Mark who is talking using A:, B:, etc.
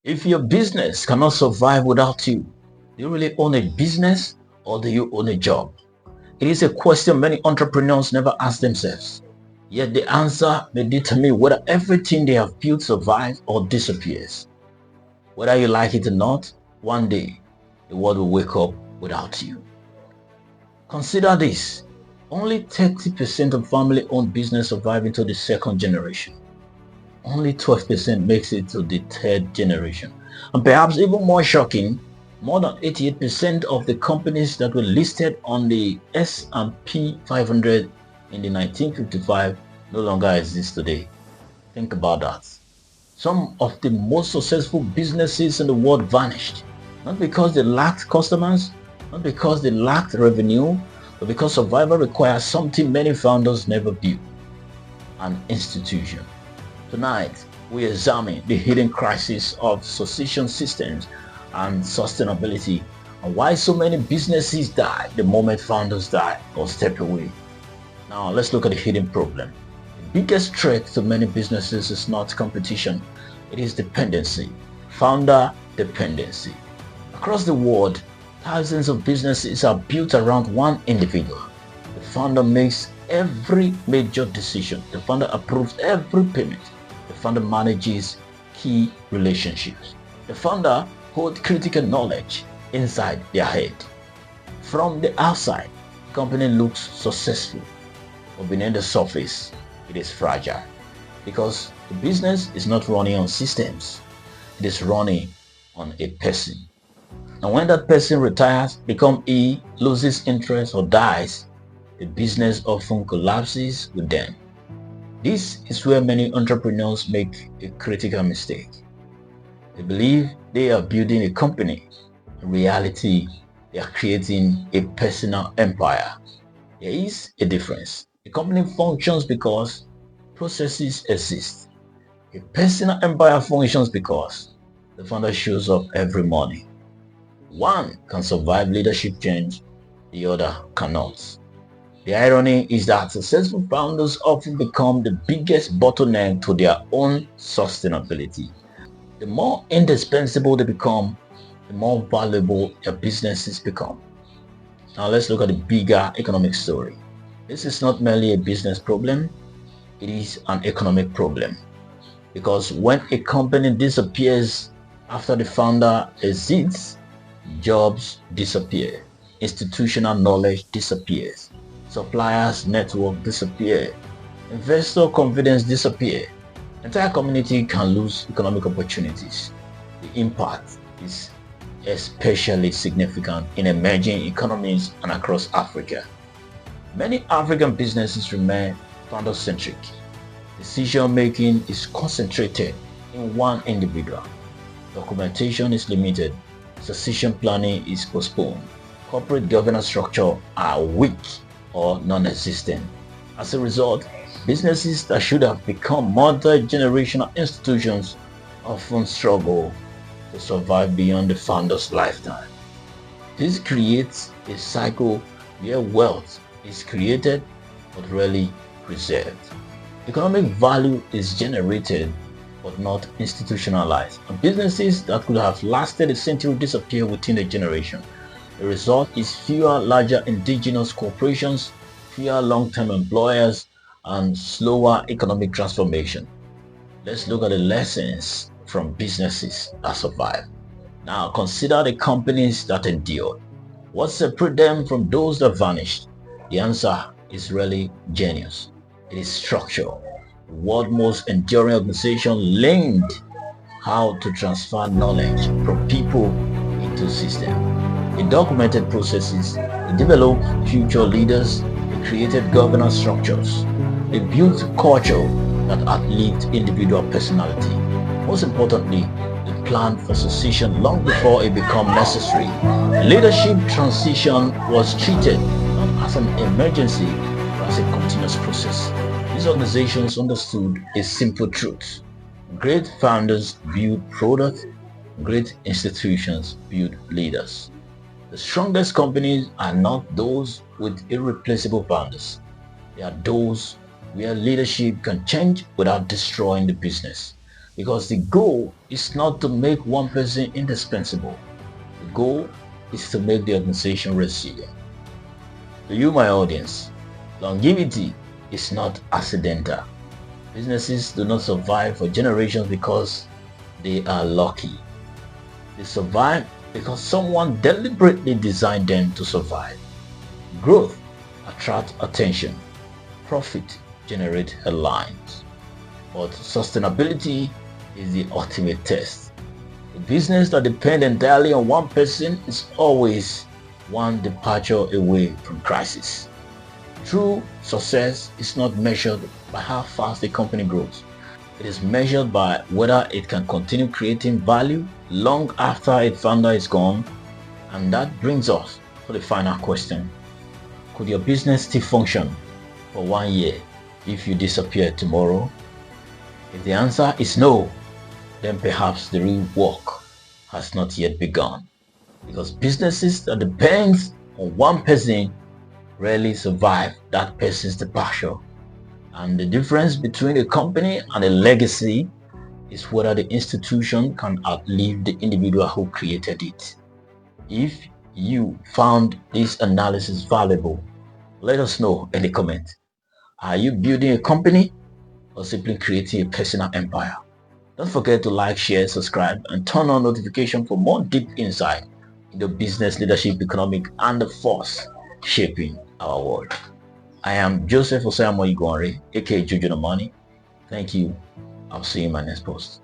A: If your business cannot survive without you, do you really own a business or do you own a job? It is a question many entrepreneurs never ask themselves. Yet the answer may determine whether everything they have built survives or disappears. Whether you like it or not, one day the world will wake up without you. Consider this. Only 30% of family-owned business survive into the second generation. Only 12% makes it to the third generation. And perhaps even more shocking, more than 88% of the companies that were listed on the S&P 500 in the 1955 no longer exist today. Think about that. Some of the most successful businesses in the world vanished, not because they lacked customers, not because they lacked revenue, but because survival requires something many founders never built: an institution. Tonight, we examine the hidden crisis of succession systems and sustainability, and why so many businesses die the moment founders die or step away. Now, let's look at the hidden problem. The biggest threat to many businesses is not competition, it is dependency, founder dependency. Across the world, thousands of businesses are built around one individual. The founder makes every major decision. The founder approves every payment. The founder manages key relationships. The founder holds critical knowledge inside their head. From the outside, the company looks successful, but beneath the surface, it is fragile because the business is not running on systems. It is running on a person. And when that person retires, becomes ill, loses interest or dies, the business often collapses with them. This is where many entrepreneurs make a critical mistake. They believe they are building a company. In reality, they are creating a personal empire. There is a difference. A company functions because processes exist. A personal empire functions because the founder shows up every morning. One can survive leadership change, the other cannot. The irony is that successful founders often become the biggest bottleneck to their own sustainability. The more indispensable they become, the more valuable their businesses become. Now let's look at the bigger economic story. This is not merely a business problem, it is an economic problem. Because when a company disappears after the founder exits, jobs disappear, institutional knowledge disappears, suppliers network disappear, investor confidence disappear. Entire community can lose economic opportunities. The impact is especially significant in emerging economies and across Africa. Many African businesses remain founder-centric. Decision making is concentrated in one individual. Documentation is limited. Succession planning is postponed. Corporate governance structure are weak or non-existent. As a result, businesses that should have become multi-generational institutions often struggle to survive beyond the founder's lifetime. This creates a cycle where wealth is created but rarely preserved. Economic value is generated but not institutionalized, and businesses that could have lasted a century disappear within a generation. The result is fewer larger indigenous corporations, fewer long-term employers, and slower economic transformation. Let's look at the lessons from businesses that survive. Now consider the companies that endured. What separates them from those that vanished? The answer is really genius. It is structure. The world's most enduring organization learned how to transfer knowledge from people into systems. They documented processes, they developed future leaders, they created governance structures, they built culture that outlived individual personality. Most importantly, they planned for succession long before it became necessary. Leadership transition was treated not as an emergency but as a continuous process. These organizations understood a simple truth. Great founders build products, great institutions build leaders. The strongest companies are not those with irreplaceable founders. They are those where leadership can change without destroying the business. Because the goal is not to make one person indispensable. The goal is to make the organization resilient. To you, my audience, longevity is not accidental. Businesses do not survive for generations because they are lucky. They survive because someone deliberately designed them to survive. Growth attracts attention. Profit generates headlines. But sustainability is the ultimate test. A business that depends entirely on one person is always one departure away from crisis. True success is not measured by how fast the company grows. It is measured by whether it can continue creating value long after its founder is gone. And that brings us to the final question. Could your business still function for 1 year if you disappear tomorrow? If the answer is no, then perhaps the real work has not yet begun. Because businesses that depend on one person rarely survive that person's departure. And the difference between a company and a legacy is whether the institution can outlive the individual who created it. If you found this analysis valuable, let us know in the comments. Are you building a company or simply creating a personal empire? Don't forget to like, share, subscribe, and turn on notification for more deep insight into business, leadership, economic, and the force shaping our world. I am Joseph Osayamoyi Igwanre, aka Jojo the Money. Thank you. I'll see you in my next post.